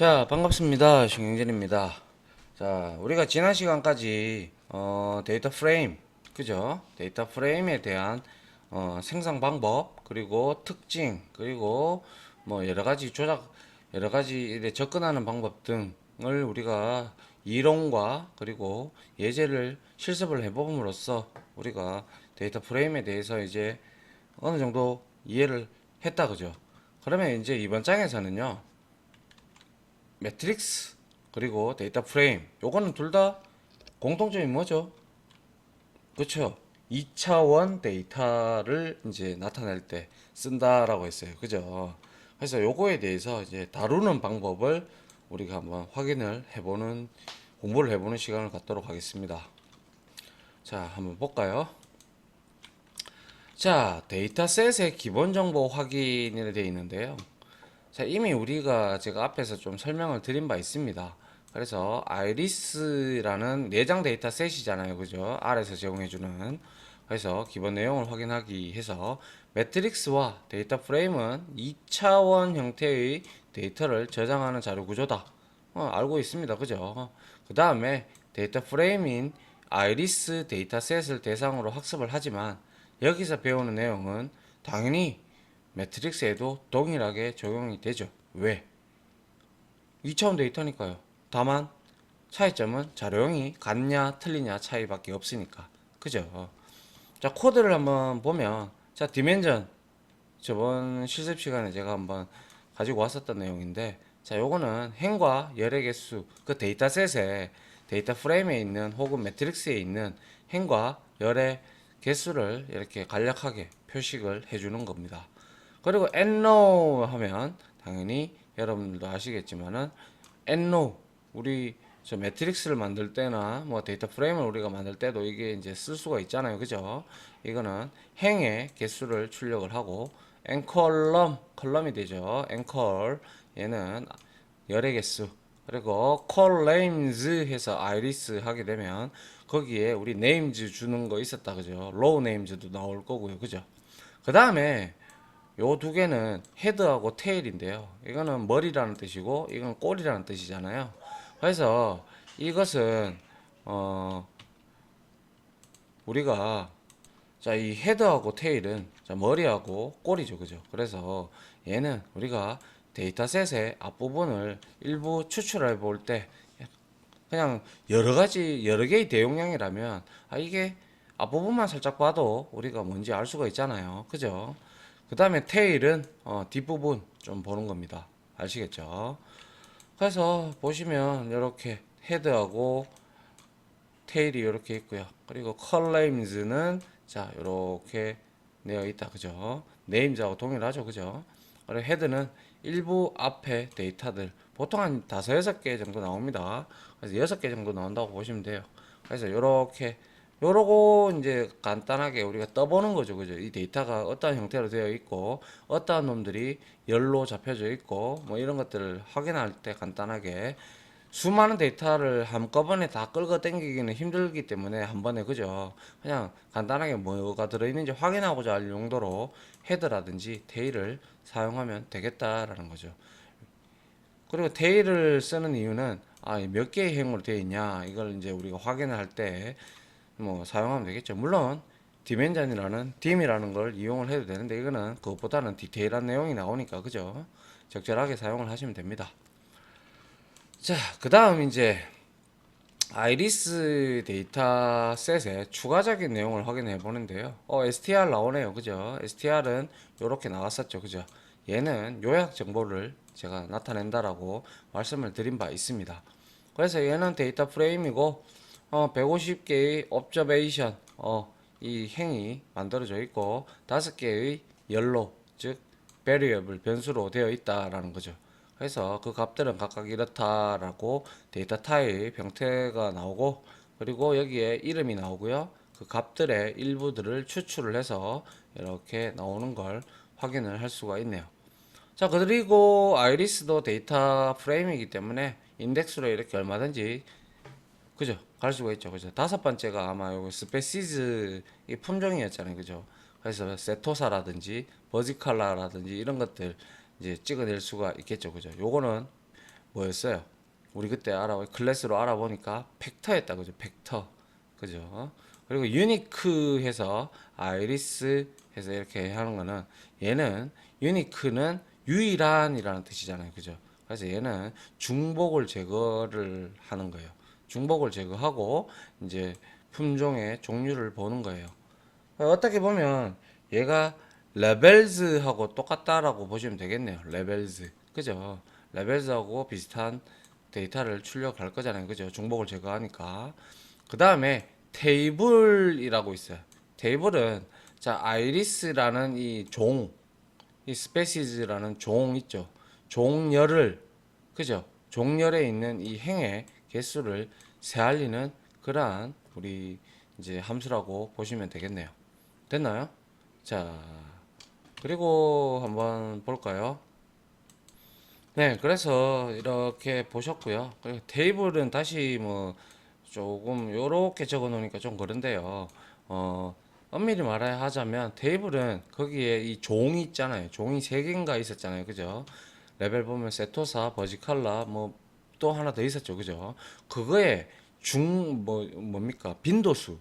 자, 반갑습니다. 신경진입니다. 자, 우리가 지난 시간까지 데이터 프레임, 그죠? 데이터 프레임에 대한 생성 방법, 그리고 특징, 그리고 뭐 여러 가지 조작, 여러 가지 일에 접근하는 방법 등을 우리가 이론과 그리고 예제를 실습을 해봄으로써 우리가 데이터 프레임에 대해서 이제 어느 정도 이해를 했다, 그죠? 그러면 이제 이번 장에서는요. 매트릭스 그리고 데이터 프레임 요거는 둘 다 공통점이 뭐죠? 그쵸? 2차원 데이터를 이제 나타낼 때 쓴다라고 했어요. 그죠? 그래서 요거에 대해서 이제 다루는 방법을 우리가 한번 확인을 해보는 공부를 해보는 시간을 갖도록 하겠습니다. 자, 한번 볼까요? 자, 데이터셋의 기본 정보 확인이 되어 있는데요. 자, 이미 우리가 제가 앞에서 좀 설명을 드린 바 있습니다. 그래서 아이리스라는 내장 데이터 셋이잖아요. 그죠? R에서 제공해주는. 그래서 기본 내용을 확인하기 해서 매트릭스와 데이터 프레임은 2차원 형태의 데이터를 저장하는 자료 구조다. 알고 있습니다. 그죠? 그 다음에 데이터 프레임인 아이리스 데이터셋을 대상으로 학습을 하지만 여기서 배우는 내용은 당연히 매트릭스에도 동일하게 적용이 되죠. 왜? 2차원 데이터니까요. 다만 차이점은 자료형이 같냐 틀리냐 차이밖에 없으니까. 그죠? 자, 코드를 한번 보면 자, 디멘전 저번 실습 시간에 제가 한번 가지고 왔었던 내용인데 자, 요거는 행과 열의 개수 그 데이터셋에 데이터 프레임에 있는 혹은 매트릭스에 있는 행과 열의 개수를 이렇게 간략하게 표식을 해주는 겁니다. 그리고 엔로 하면 당연히 여러분들도 아시겠지만은 엔로 우리 저 매트릭스를 만들 때나 뭐 데이터 프레임을 우리가 만들 때도 이게 이제 쓸 수가 있잖아요. 그죠? 이거는 행의 개수를 출력을 하고 엔컬럼 컬럼이 되죠. 엔컬 얘는 열의 개수 그리고 컬네임즈 해서 아이리스 하게 되면 거기에 우리 네임즈 주는 거 있었다 그죠? 로우 네임즈도 나올 거고요. 그죠? 그 다음에 요 두 개는 헤드하고 테일인데요. 이거는 머리라는 뜻이고 이건 꼬리라는 뜻이잖아요. 그래서 이것은 어 우리가 자 이 헤드하고 테일은 자 머리하고 꼬리죠. 그죠? 그래서 얘는 우리가 데이터셋의 앞부분을 일부 추출해 볼 때 그냥 여러 가지 여러 개의 대용량이라면 이게 앞부분만 살짝 봐도 우리가 뭔지 알 수가 있잖아요. 그죠? 그 다음에 테일은 뒷부분 좀 보는 겁니다. 아시겠죠? 그래서 보시면 이렇게 헤드하고 테일이 이렇게 있고요. 그리고 컬네임즈는 자 이렇게 되어 있다. 그죠? 네임즈하고 동일하죠. 그죠? 그리고 헤드는 일부 앞에 데이터들 보통 한 다섯 여섯 개 정도 나옵니다. 그래서 여섯 개 정도 나온다고 보시면 돼요. 그래서 이렇게 요러고 이제 간단하게 우리가 떠보는 거죠. 그죠? 이 데이터가 어떠한 형태로 되어 있고 어떠한 놈들이 열로 잡혀져 있고 뭐 이런 것들을 확인할 때 간단하게 수많은 데이터를 한꺼번에 다 끌고 당기기는 힘들기 때문에 한 번에 그죠? 그냥 간단하게 뭐가 들어있는지 확인하고자 할 용도로 헤드라든지 테일을 사용하면 되겠다라는 거죠. 그리고 테일을 쓰는 이유는 몇 개의 행으로 되어 있냐 이걸 이제 우리가 확인을 할 때 뭐 사용하면 되겠죠. 물론 디멘전이라는 딤이라는 걸 이용을 해도 되는데 이거는 그것보다는 디테일한 내용이 나오니까 그죠? 적절하게 사용을 하시면 됩니다. 자, 그 다음 이제 아이리스 데이터셋의 추가적인 내용을 확인해 보는데요. STR 나오네요. 그죠? STR은 이렇게 나왔었죠. 그죠? 얘는 요약 정보를 제가 나타낸다라고 말씀을 드린 바 있습니다. 그래서 얘는 데이터 프레임이고 150개의 observation 이 행이 만들어져 있고 5개의 열로 즉 variable 변수로 되어 있다라는 거죠. 그래서 그 값들은 각각 이렇다라고 데이터 타입 형태가 나오고 그리고 여기에 이름이 나오고요. 그 값들의 일부들을 추출을 해서 이렇게 나오는 걸 확인을 할 수가 있네요. 자, 그리고 아이리스도 데이터 프레임이기 때문에 인덱스로 이렇게 얼마든지 그죠? 갈 수가 있죠. 그죠? 다섯 번째가 아마 요거 스페시즈 이 품종이었잖아요. 그죠? 그래서 세토사라든지 버지칼라라든지 이런 것들 이제 찍어낼 수가 있겠죠. 그죠? 요거는 뭐였어요? 우리 그때 클래스로 알아보니까 팩터였다 그죠? 팩터 그죠? 그리고 유니크 해서 아이리스 해서 이렇게 하는 거는 얘는 유니크는 유일한이라는 뜻이잖아요 그죠? 그래서 얘는 중복을 제거를 하는 거예요. 중복을 제거하고 이제 품종의 종류를 보는 거예요. 어떻게 보면 얘가 레벨즈하고 똑같다라고 보시면 되겠네요. 레벨즈. 그죠? 레벨즈하고 비슷한 데이터를 출력할 거잖아요. 그죠? 중복을 제거하니까. 그 다음에 테이블이라고 있어요. 테이블은 자, 아이리스라는 이 스페시즈라는 종 있죠. 종열을 그죠? 종열에 있는 이 행의 개수를 세알리는 그러한 우리 이제 함수라고 보시면 되겠네요. 됐나요? 자, 그리고 한번 볼까요? 네, 그래서 이렇게 보셨고요. 그리고 테이블은 다시 뭐 조금 요렇게 적어 놓으니까 좀 그런데요. 어, 엄밀히 말해야 하자면 테이블은 거기에 이 종이 있잖아요. 종이 세 개인가 있었잖아요. 그죠? 레벨 보면 세토사, 버지칼라 뭐 또 하나 더 있었죠. 그죠? 그거에 뭡니까? 빈도수.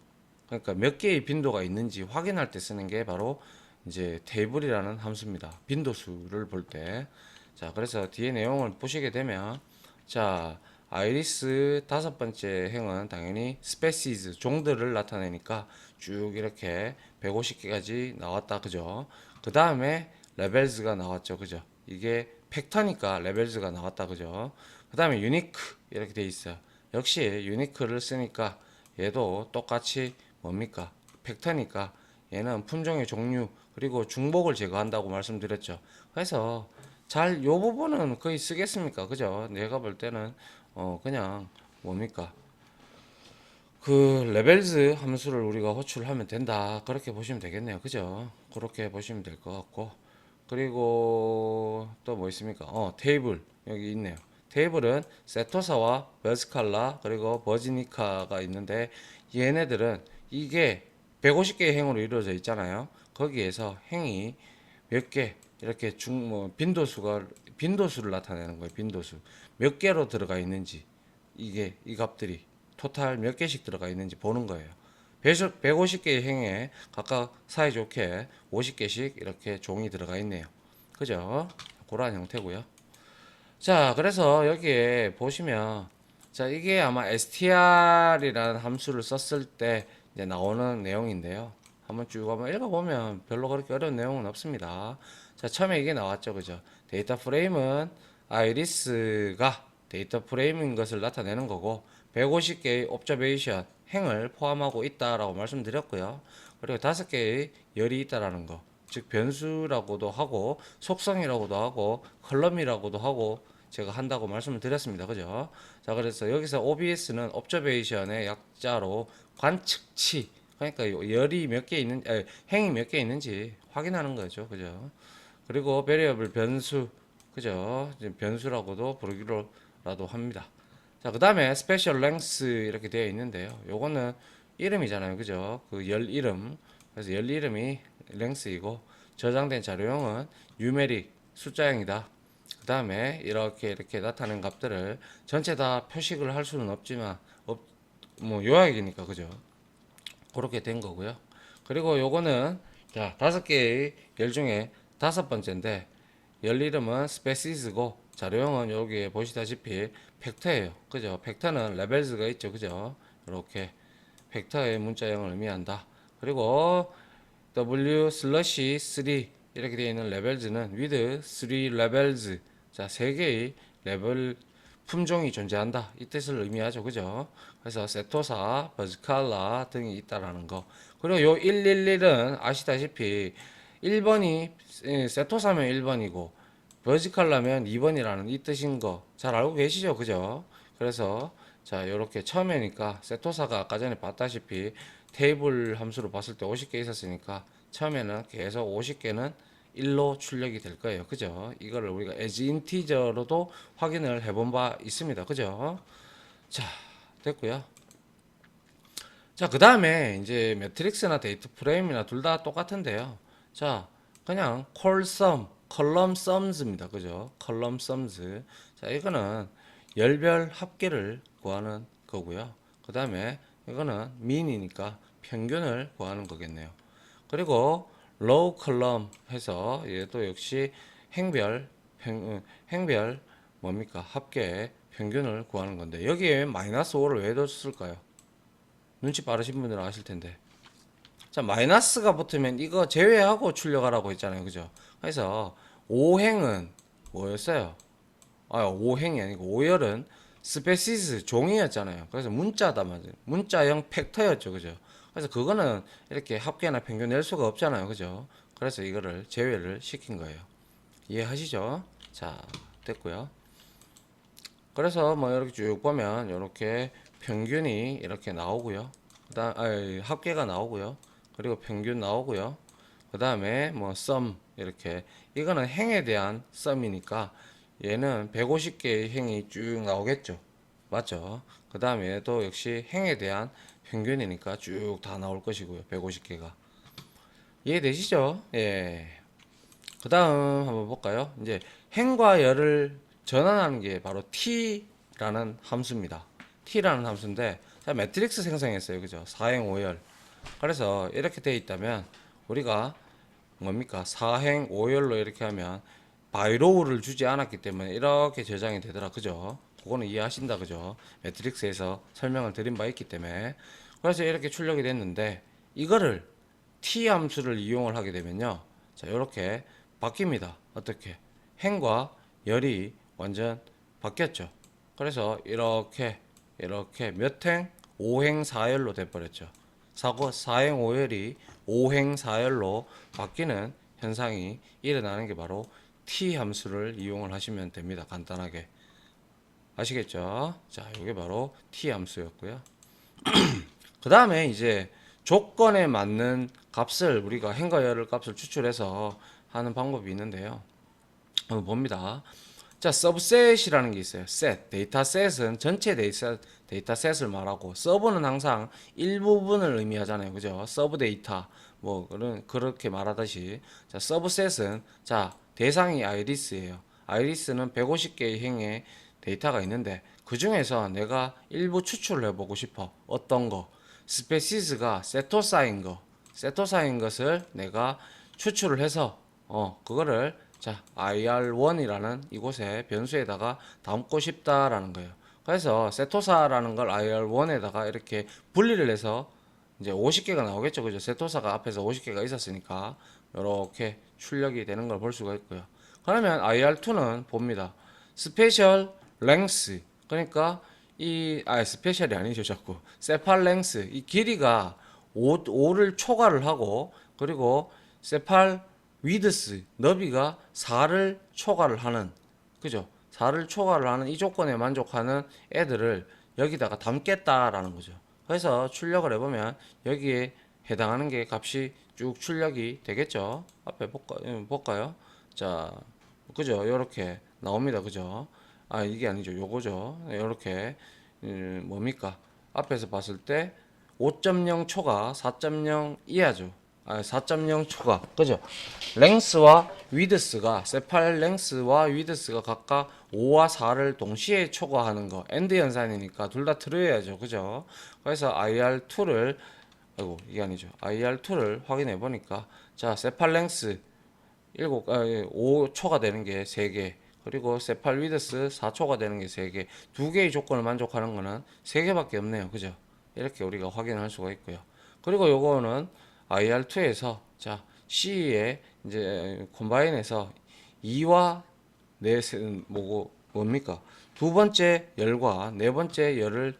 그러니까 몇 개의 빈도가 있는지 확인할 때 쓰는 게 바로 이제 테이블이라는 함수입니다. 빈도수를 볼 때. 자, 그래서 뒤에 내용을 보시게 되면 자, 아이리스 다섯 번째 행은 당연히 스페시즈 종들을 나타내니까 쭉 이렇게 150개까지 나왔다. 그죠? 그 다음에 레벨즈가 나왔죠. 그죠? 이게 팩터니까 레벨즈가 나왔다. 그죠? 그 다음에 유니크 이렇게 돼 있어요. 역시 유니크를 쓰니까 얘도 똑같이 뭡니까? 팩터니까 얘는 품종의 종류 그리고 중복을 제거한다고 말씀드렸죠. 그래서 잘 요 부분은 거의 쓰겠습니까? 그죠? 내가 볼 때는 그냥 뭡니까? 그 레벨즈 함수를 우리가 호출하면 된다. 그렇게 보시면 되겠네요. 그죠? 그렇게 보시면 될 것 같고. 그리고 또 뭐 있습니까? 테이블 여기 있네요. 테이블은 세토사와 베스칼라 그리고 버지니카가 있는데 얘네들은 이게 150개의 행으로 이루어져 있잖아요. 거기에서 행이 몇 개 이렇게 빈도수를 나타내는 거예요. 빈도수 몇 개로 들어가 있는지 이게 이 값들이 토탈 몇 개씩 들어가 있는지 보는 거예요. 150개의 행에 각각 사이좋게 50개씩 이렇게 종이 들어가 있네요. 그죠? 그러한 형태고요. 자, 그래서 여기에 보시면 자, 이게 아마 str이라는 함수를 썼을 때 이제 나오는 내용인데요. 한번 읽어보면 별로 그렇게 어려운 내용은 없습니다. 자, 처음에 이게 나왔죠. 그죠? 데이터 프레임은 아이리스가 데이터 프레임인 것을 나타내는 거고 150개의 옵저베이션 행을 포함하고 있다라고 말씀드렸고요. 그리고 5개의 열이 있다라는 거. 즉 변수라고도 하고 속성이라고도 하고 컬럼이라고도 하고 제가 한다고 말씀을 드렸습니다. 그죠? 자, 그래서 여기서 OBS는 observation의 약자로 관측치 그러니까 열이 몇 개 있는 행이 몇 개 있는지 확인하는 거죠. 그죠? 그리고 variable 변수 그죠? 변수라고도 부르기로라도 합니다. 자, 그다음에 special length 이렇게 되어 있는데요. 요거는 이름이잖아요. 그죠? 그 열 이름. 그래서 열 이름이 length이고 저장된 자료형은 numeric 숫자형이다. 그 다음에 이렇게 나타낸 값들을 전체 다 표식을 할 수는 없지만 뭐 요약이니까 그죠? 그렇게 된 거고요. 그리고 요거는 자 5개의 열 중에 5번째인데 열 이름은 스페시스고 자료형은 여기에 보시다시피 팩터예요. 그죠? 팩터는 레벨즈가 있죠. 그죠? 이렇게 팩터의 문자형을 의미한다. 그리고 W 슬러시 3 이렇게 되어 있는 레벨즈는 with 3 levels 자, 3개의 레벨 품종이 존재한다. 이 뜻을 의미하죠. 그죠? 그래서 세토사, 버즈칼라 등이 있다라는 거. 그리고 요 111은 아시다시피 1번이 세토사면 1번이고 버즈칼라면 2번이라는 이 뜻인 거 잘 알고 계시죠? 그죠? 그래서 자, 요렇게 처음에니까 세토사가 아까 전에 봤다시피 테이블 함수로 봤을 때 50개 있었으니까 처음에는 계속 50개는 1로 출력이 될 거예요. 그죠? 이거를 우리가 as integer로도 확인을 해본 바 있습니다. 그죠? 자, 됐고요. 자, 그 다음에 이제 매트릭스나 데이터 프레임이나 둘 다 똑같은데요. 자, 그냥 콜 썸, 컬럼 썸즈입니다. 그죠? 컬럼 썸즈. 자, 이거는 열별 합계를 구하는 거고요. 그 다음에 이거는 민이니까 평균을 구하는 거겠네요. 그리고 로우 컬럼 해서 얘도 역시 행별 행별 뭡니까 합계 평균을 구하는 건데 여기에 마이너스 5를 왜 뒀을까요? 눈치 빠르신 분들은 아실 텐데. 자, 마이너스가 붙으면 이거 제외하고 출력하라고 했잖아요. 그죠? 그래서 5행은 뭐였어요? 아, 5행이 아니고 5열은 스페시스 종이였잖아요. 그래서 문자다 맞아요. 문자형 팩터였죠. 그죠? 그래서 그거는 이렇게 합계나 평균 낼 수가 없잖아요. 그죠? 그래서 이거를 제외를 시킨 거예요. 이해하시죠? 자, 됐고요. 그래서 뭐 이렇게 쭉 보면 이렇게 평균이 이렇게 나오고요. 그다음 합계가 나오고요. 그리고 평균 나오고요. 그다음에 뭐 썸 이렇게 이거는 행에 대한 썸이니까 얘는 150개의 행이 쭉 나오겠죠. 맞죠? 그다음에 또 역시 행에 대한 평균이니까 쭉 다 나올 것이고요. 150개가. 이해되시죠? 예. 그다음 한번 볼까요? 이제 행과 열을 전환하는 게 바로 t라는 함수입니다. t라는 함수인데 자, 매트릭스 생성했어요. 그죠? 4행 5열. 그래서 이렇게 돼 있다면 우리가 뭡니까? 4행 5열로 이렇게 하면 바이로우를 주지 않았기 때문에 이렇게 저장이 되더라. 그죠? 그거는 이해하신다. 그죠? 매트릭스에서 설명을 드린 바 있기 때문에 그래서 이렇게 출력이 됐는데 이거를 t 함수를 이용을 하게 되면요. 자, 이렇게 바뀝니다. 어떻게? 행과 열이 완전 바뀌었죠. 그래서 이렇게 몇 행? 5행 4열로 돼버렸죠. 4행 5열이 5행 4열로 바뀌는 현상이 일어나는 게 바로 t 함수를 이용을 하시면 됩니다. 간단하게. 아시겠죠? 자, 이게 바로 t 함수였고요. 그 다음에 이제 조건에 맞는 값을 우리가 행과 열을 값을 추출해서 하는 방법이 있는데요. 한번 봅니다. 자, 서브셋이라는 게 있어요. 셋. 데이터셋은 전체 데이터셋을 말하고 서브는 항상 일부분을 의미하잖아요. 그죠? 서브 데이터 뭐 그렇게 말하듯이 자, 서브셋은 자, 대상이 아이리스예요. 아이리스는 150개의 행의 데이터가 있는데 그 중에서 내가 일부 추출을 해보고 싶어. 어떤 거? 스페시스가 세토사인 것을 내가 추출을 해서 그거를 자, IR1이라는 이곳에 변수에다가 담고 싶다라는 거예요. 그래서 세토사라는 걸 IR1에다가 이렇게 분리를 해서 이제 50개가 나오겠죠. 그죠? 세토사가 앞에서 50개가 있었으니까 이렇게 출력이 되는 걸 볼 수가 있고요. 그러면 IR2는 봅니다. 스페셜 랭스 그러니까 스페셜이 아니죠. 자꾸 세팔 랭스 이 길이가 5를 초과를 하고 그리고 세팔 위드스 너비가 4를 초과를 하는 그죠? 4를 초과를 하는 이 조건에 만족하는 애들을 여기다가 담겠다라는 거죠. 그래서 출력을 해보면 여기에 해당하는 게 값이 쭉 출력이 되겠죠. 앞에 볼까요? 자, 그죠? 이렇게 나옵니다. 그죠? 아, 이게 아니죠. 요거죠. 이렇게 뭡니까? 앞에서 봤을 때 5.0 초가 4.0 이하죠. 4.0 초가 그죠? 랭스와 위드스가 세팔 랭스와 위드스가 각각 5와 4를 동시에 초과하는 거 엔드 연산이니까 둘 다 들어야죠. 그죠? 그래서 IR2를 아이고 이게 아니죠. IR2를 확인해 보니까 자 세팔 랭스 5초가 되는 게 3개 그리고 세팔 위드스 4초가 되는 게 3개 2개의 조건을 만족하는 거는 3개밖에 없네요. 그죠? 이렇게 우리가 확인할 수가 있고요. 그리고 요거는 IR2에서 자 C에 이제 콤바인해서 2와 4는 뭡니까? 두 번째 열과 네 번째 열을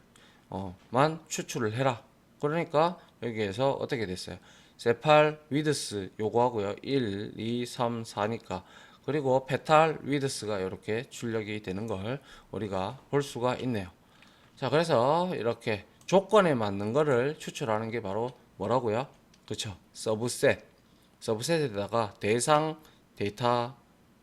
만 추출을 해라. 그러니까 여기에서 어떻게 됐어요? 세팔 위드스 요거 하고요. 1, 2, 3, 4니까 그리고 페탈 위드스가 이렇게 출력이 되는 걸 우리가 볼 수가 있네요. 자, 그래서 이렇게 조건에 맞는 거를 추출하는 게 바로 뭐라고요? 그쵸? 서브셋. 서브셋에다가 대상 데이터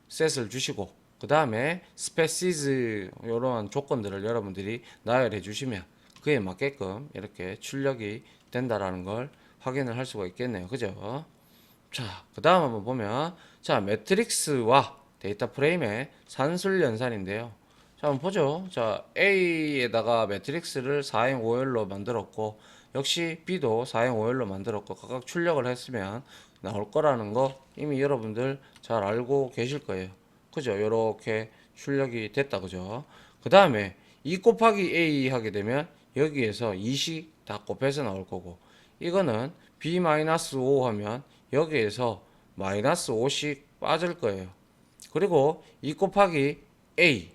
셋을 주시고, 그 다음에 스페시즈, 이런 조건들을 여러분들이 나열해 주시면 그에 맞게끔 이렇게 출력이 된다라는 걸 확인을 할 수가 있겠네요. 그죠? 자, 그 다음 한번 보면, 자, 매트릭스와 데이터 프레임의 산술 연산인데요. 자, 자, 한번 보죠. 자, A에다가 매트릭스를 4행 5열로 만들었고, 역시 B도 4행 5열로 만들었고, 각각 출력을 했으면 나올 거라는 거 이미 여러분들 잘 알고 계실 거예요. 그죠? 요렇게 출력이 됐다. 그죠? 그 다음에 2 곱하기 A 하게 되면 여기에서 2씩 다 곱해서 나올 거고, 이거는 B-5 하면 여기에서 마이너스 5씩 빠질 거예요. 그리고 2 곱하기 A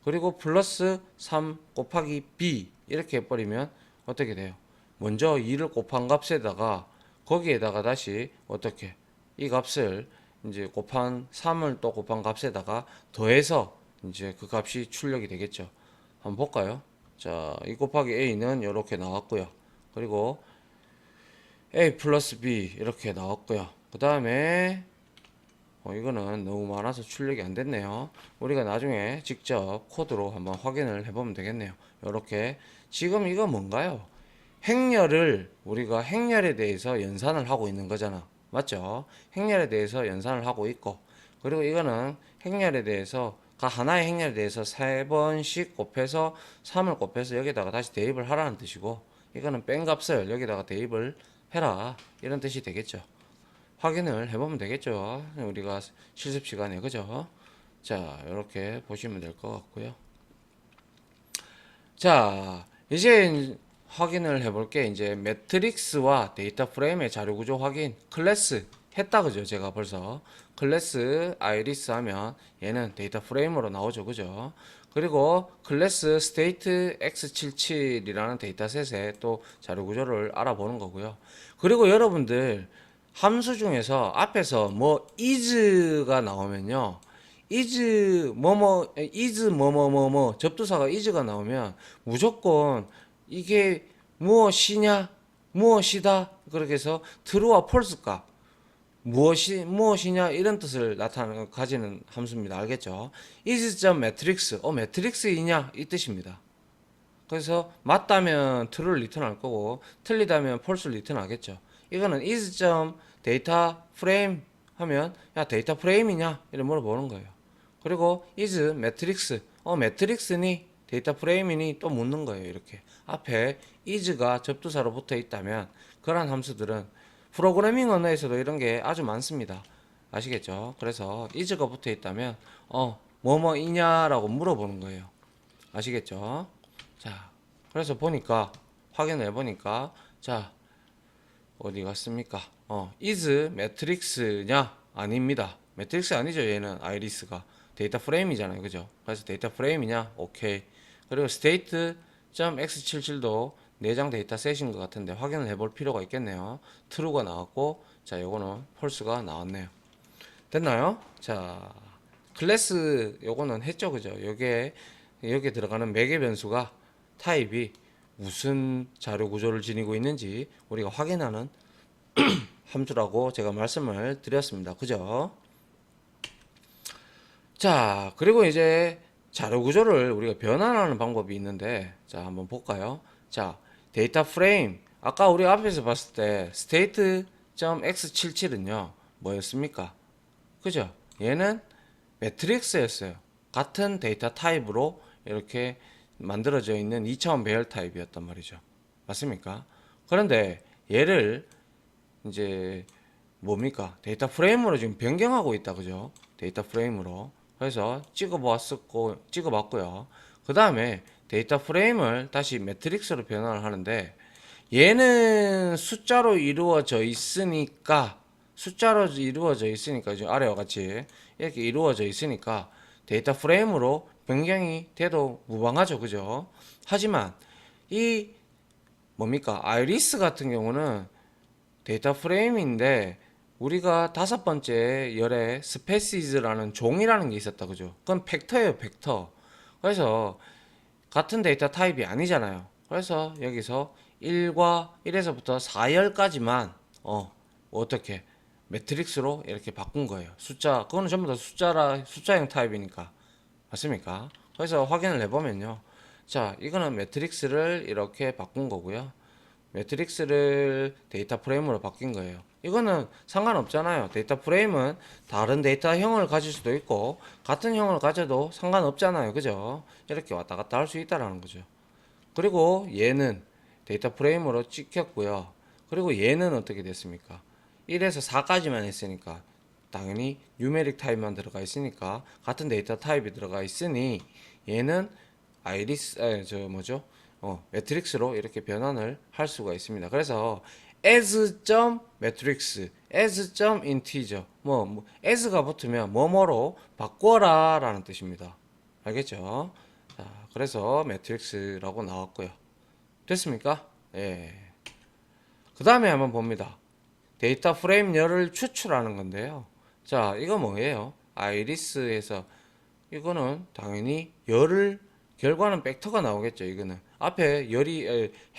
그리고 플러스 3 곱하기 b 이렇게 해버리면 어떻게 돼요? 먼저 2를 곱한 값에다가 거기에다가 다시 어떻게 이 값을 이제 곱한 3을 또 곱한 값에다가 더해서 이제 그 값이 출력이 되겠죠. 한번 볼까요? 자, 2 곱하기 a는 이렇게 나왔고요. 그리고 a 플러스 b 이렇게 나왔고요. 그 다음에 이거는 너무 많아서 출력이 안 됐네요. 우리가 나중에 직접 코드로 한번 확인을 해보면 되겠네요. 이렇게 지금 이거 뭔가요? 행렬을 우리가 행렬에 대해서 연산을 하고 있는 거잖아. 맞죠? 행렬에 대해서 연산을 하고 있고, 그리고 이거는 행렬에 대해서 하나의 행렬에 대해서 3번씩 곱해서 3을 곱해서 여기다가 다시 대입을 하라는 뜻이고, 이거는 뺀 값을 여기다가 대입을 해라 이런 뜻이 되겠죠. 확인을 해보면 되겠죠. 우리가 실습 시간에 그죠? 자, 이렇게 보시면 될 것 같고요. 자, 이제 확인을 해볼 게 이제 매트릭스와 데이터 프레임의 자료 구조 확인 클래스 했다 그죠? 제가 벌써 클래스 아이리스 하면 얘는 데이터 프레임으로 나오죠. 그죠? 그리고 클래스 스테이트 x77이라는 데이터셋의 또 자료 구조를 알아보는 거고요. 그리고 여러분들 함수 중에서 앞에서 뭐 is가 나오면요. is 뭐뭐뭐뭐 접두사가 is가 나오면 무조건 이게 무엇이냐 무엇이다 그렇게 해서 true와 false 값 무엇이냐 이런 뜻을 가지는 함수입니다. 알겠죠? is.matrix 매트릭스이냐 이 뜻입니다. 그래서 맞다면 true를 리턴할 거고 틀리다면 false를 리턴하겠죠. 이거는 is.dataFrame 하면 야 데이터 프레임이냐 이렇게 물어보는 거예요. 그리고 is matrix 매트릭스니 데이터 프레임이니 또 묻는 거예요. 이렇게 앞에 is가 접두사로 붙어 있다면 그러한 함수들은 프로그래밍 언어에서도 이런 게 아주 많습니다. 아시겠죠? 그래서 is가 붙어 있다면 뭐뭐이냐라고 물어보는 거예요. 아시겠죠? 자, 그래서 보니까 확인을 해보니까 자 어디 갔습니까? is 매트릭스냐? 아닙니다. 매트릭스 아니죠. 얘는 아이리스가 데이터 프레임이잖아요. 그죠? 그래서 데이터 프레임이냐? 오케이. 그리고 state.x77도 내장 데이터 셋인 것 같은데 확인을 해볼 필요가 있겠네요. true가 나왔고 자 요거는 false가 나왔네요. 됐나요? 자 클래스 요거는 했죠. 그죠? 여기에 들어가는 매개 변수가 타입이 무슨 자료 구조를 지니고 있는지 우리가 확인하는 함수라고 제가 말씀을 드렸습니다. 그죠? 자, 그리고 이제 자료 구조를 우리가 변환하는 방법이 있는데, 자, 한번 볼까요? 자, 데이터 프레임. 아까 우리 앞에서 봤을 때 state.x77은요, 뭐였습니까? 그죠? 얘는 매트릭스였어요. 같은 데이터 타입으로 이렇게 만들어져 있는 2차원 배열 타입이었단 말이죠. 맞습니까? 그런데 얘를 이제 뭡니까? 데이터 프레임으로 지금 변경하고 있다. 그죠? 데이터 프레임으로. 그래서 찍어봤고요. 그 다음에 데이터 프레임을 다시 매트릭스로 변환을 하는데 얘는 숫자로 이루어져 있으니까 지금 아래와 같이 이렇게 이루어져 있으니까 데이터 프레임으로 변경이 돼도 무방하죠. 그죠? 하지만 이 뭡니까? 아이리스 같은 경우는 데이터 프레임인데 우리가 5번째 열에 스페시즈라는 종이라는 게 있었다. 그죠? 그건 벡터예요. 벡터. 그래서 같은 데이터 타입이 아니잖아요. 그래서 여기서 1에서부터 4열까지만 어떻게 매트릭스로 이렇게 바꾼 거예요. 그거는 전부 다 숫자형 타입이니까. 맞습니까? 그래서 확인을 해보면요. 자, 이거는 매트릭스를 이렇게 바꾼 거고요. 매트릭스를 데이터 프레임으로 바뀐 거예요. 이거는 상관없잖아요. 데이터 프레임은 다른 데이터형을 가질 수도 있고 같은 형을 가져도 상관없잖아요. 그죠? 이렇게 왔다 갔다 할 수 있다라는 거죠. 그리고 얘는 데이터 프레임으로 찍혔고요. 그리고 얘는 어떻게 됐습니까? 1에서 4까지만 했으니까 당연히 뉴메릭 타입만 들어가 있으니까 같은 데이터 타입이 들어가 있으니 얘는 저 뭐죠? 매트릭스로 이렇게 변환을 할 수가 있습니다. 그래서 as.matrix, as.integer as가 붙으면 뭐뭐로 바꿔라 라는 뜻입니다. 알겠죠? 자, 그래서 매트릭스라고 나왔고요. 됐습니까? 예. 그 다음에 한번 봅니다. 데이터 프레임 열을 추출하는 건데요. 자, 이거 뭐예요? 아이리스에서 이거는 당연히 열을 결과는 벡터가 나오겠죠. 이거는 앞에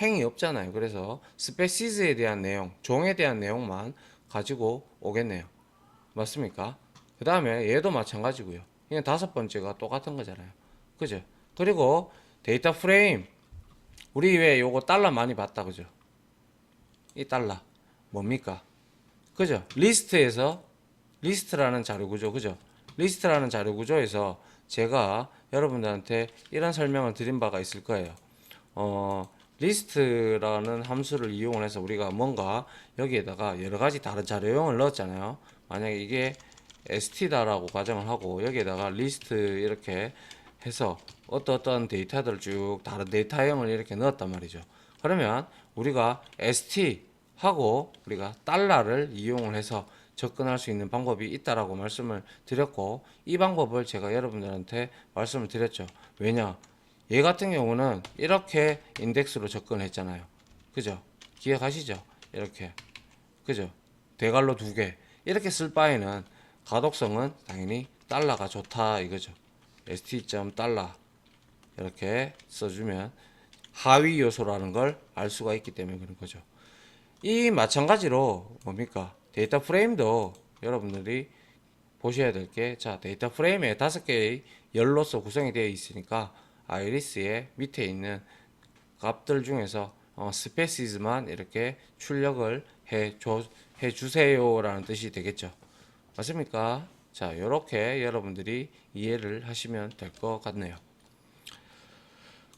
행이 없잖아요. 그래서 스페시즈에 대한 내용, 종에 대한 내용만 가지고 오겠네요. 맞습니까? 그 다음에 얘도 마찬가지고요. 이건 다섯 번째가 똑같은 거잖아요. 그죠? 그리고 데이터 프레임 우리 왜 요거 달러 많이 봤다 그죠? 이 달러 뭡니까? 그죠? 리스트라는 자료 구조 그죠? 리스트라는 자료 구조에서 제가 여러분들한테 이런 설명을 드린 바가 있을 거예요. 리스트라는 함수를 이용을 해서 우리가 뭔가 여기에다가 여러 가지 다른 자료형을 넣었잖아요. 만약에 이게 st다라고 가정을 하고 여기에다가 리스트 이렇게 해서 어떤 데이터들을 쭉 다른 데이터형을 이렇게 넣었단 말이죠. 그러면 우리가 st 하고 우리가 달러를 이용을 해서 접근할 수 있는 방법이 있다라고 말씀을 드렸고 이 방법을 제가 여러분들한테 말씀을 드렸죠. 왜냐? 얘 같은 경우는 이렇게 인덱스로 접근했잖아요. 그죠? 기억하시죠? 이렇게. 그죠? 대괄호 두 개. 이렇게 쓸 바에는 가독성은 당연히 달러가 좋다 이거죠. st.달러 이렇게 써주면 하위 요소라는 걸 알 수가 있기 때문에 그런 거죠. 이 마찬가지로 뭡니까? 데이터 프레임도 여러분들이 보셔야 될 게, 자, 데이터 프레임에 5개의 열로서 구성이 되어 있으니까 아이리스의 밑에 있는 값들 중에서 스페시즈만 이렇게 출력을 해 주세요라는 뜻이 되겠죠. 맞습니까? 자, 이렇게 여러분들이 이해를 하시면 될 것 같네요.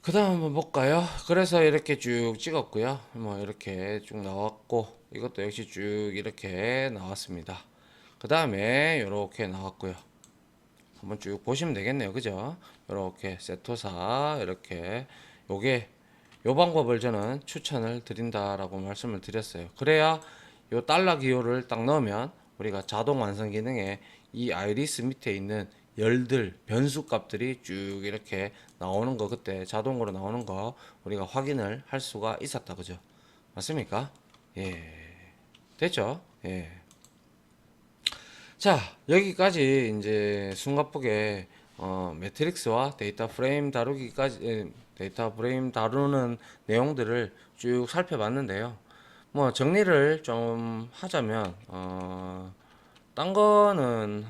그 다음 한번 볼까요? 그래서 이렇게 쭉 찍었고요. 뭐 이렇게 쭉 나왔고 이것도 역시 쭉 이렇게 나왔습니다. 그 다음에 이렇게 나왔고요. 한번 쭉 보시면 되겠네요. 그죠? 이렇게 세토사 이렇게 요게 요 방법을 저는 추천을 드린다라고 말씀을 드렸어요. 그래야 요 달러 기호를 딱 넣으면 우리가 자동 완성 기능에 이 아이리스 밑에 있는 열들 변수 값들이 쭉 이렇게 나오는 거 그때 자동으로 나오는 거 우리가 확인을 할 수가 있었다 그죠? 맞습니까? 예. 됐죠? 예. 자, 여기까지 이제 숨가쁘게 매트릭스와 데이터 프레임 다루기까지 데이터 프레임 다루는 내용들을 쭉 살펴봤는데요. 뭐 정리를 좀 하자면 딴 거는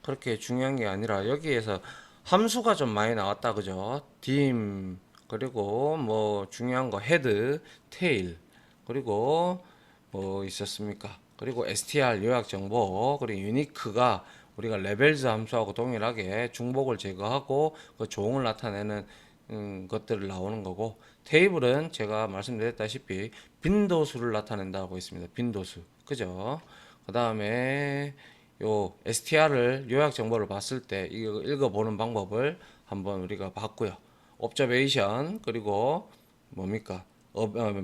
그렇게 중요한 게 아니라 여기에서 함수가 좀 많이 나왔다 그죠? dim 그리고 뭐 중요한 거 헤드, 테일 그리고 뭐 있었습니까? 그리고 str 요약 정보 그리고 유니크가 우리가 레벨즈 함수하고 동일하게 중복을 제거하고 그 조응을 나타내는 것들을 나오는 거고 테이블은 제가 말씀드렸다시피 빈도수를 나타낸다고 했습니다. 빈도수 그죠? 그 다음에 요 str을 요약 정보를 봤을 때 이거 읽어보는 방법을 한번 우리가 봤고요. observation 그리고 뭡니까?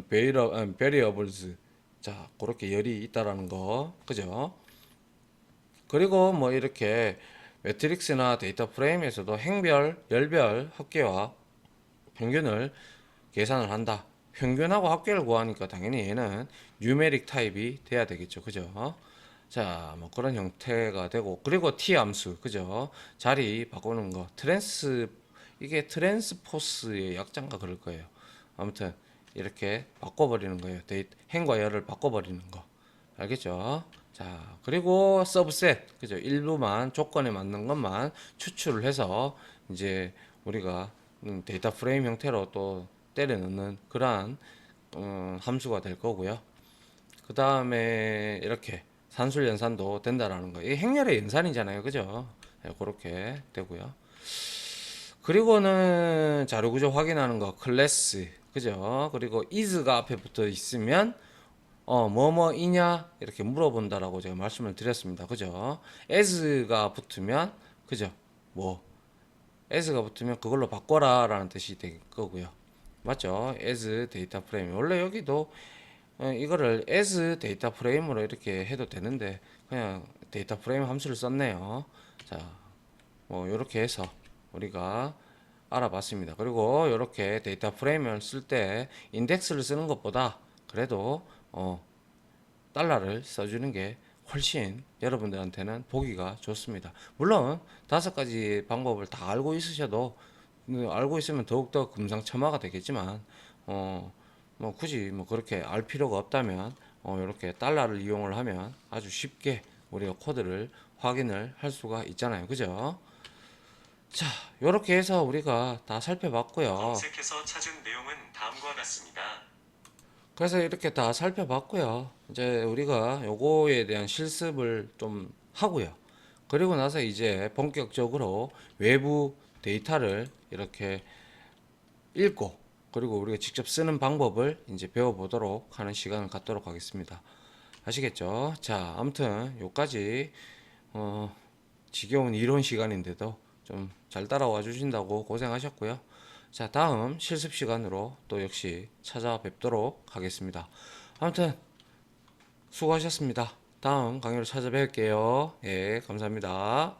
variables 자 그렇게 열이 있다라는 거 그죠? 그리고 뭐 이렇게 매트릭스나 데이터 프레임에서도 행별, 열별, 합계와 평균을 계산을 한다. 평균하고 합계를 구하니까 당연히 얘는 뉴메릭 타입이 돼야 되겠죠. 그죠? 자, 뭐 그런 형태가 되고 그리고 T 함수. 그죠? 자리 바꾸는 거. 이게 트랜스포스의 약자인가 그럴 거예요. 아무튼 이렇게 바꿔버리는 거예요. 행과 열을 바꿔버리는 거. 알겠죠? 자, 그리고 서브셋. 그죠? 일부만 조건에 맞는 것만 추출을 해서 이제 우리가 데이터 프레임 형태로 또 때려 넣는 그러한 함수가 될 거고요. 그 다음에 이렇게 산술 연산도 된다라는 거. 이게 행렬의 연산이잖아요. 그죠? 네, 그렇게 되고요. 그리고는 자료 구조 확인하는 거, 클래스. 그죠? 그리고 is가 앞에 붙어 있으면 뭐뭐이냐 이렇게 물어본다라고 제가 말씀을 드렸습니다. 그죠? as가 붙으면 그죠? 뭐 as가 붙으면 그걸로 바꿔라라는 뜻이 될 거고요. 맞죠? as 데이터 프레임. 원래 여기도 이거를 as 데이터 프레임으로 이렇게 해도 되는데 그냥 데이터 프레임 함수를 썼네요. 자, 뭐 이렇게 해서 우리가 알아봤습니다. 그리고 이렇게 데이터 프레임을 쓸 때 인덱스를 쓰는 것보다 그래도 달러를 써주는 게 훨씬 여러분들한테는 보기가 좋습니다. 물론 5가지 방법을 다 알고 있으셔도 알고 있으면 더욱더 금상첨화가 되겠지만 뭐 굳이 뭐 그렇게 알 필요가 없다면 이렇게 달러를 이용을 하면 아주 쉽게 우리가 코드를 확인을 할 수가 있잖아요. 그죠? 자, 이렇게 해서 우리가 다 살펴봤고요. 검색해서 찾은 내용은 다음과 같습니다. 그래서 이렇게 다 살펴봤고요. 이제 우리가 요거에 대한 실습을 좀 하고요. 그리고 나서 이제 본격적으로 외부 데이터를 이렇게 읽고 그리고 우리가 직접 쓰는 방법을 이제 배워보도록 하는 시간을 갖도록 하겠습니다. 아시겠죠? 자, 아무튼 요까지 지겨운 이론 시간인데도 좀 잘 따라와 주신다고 고생하셨고요. 자, 다음 실습 시간으로 또 역시 찾아뵙도록 하겠습니다. 아무튼 수고하셨습니다. 다음 강의로 찾아뵐게요. 예, 감사합니다.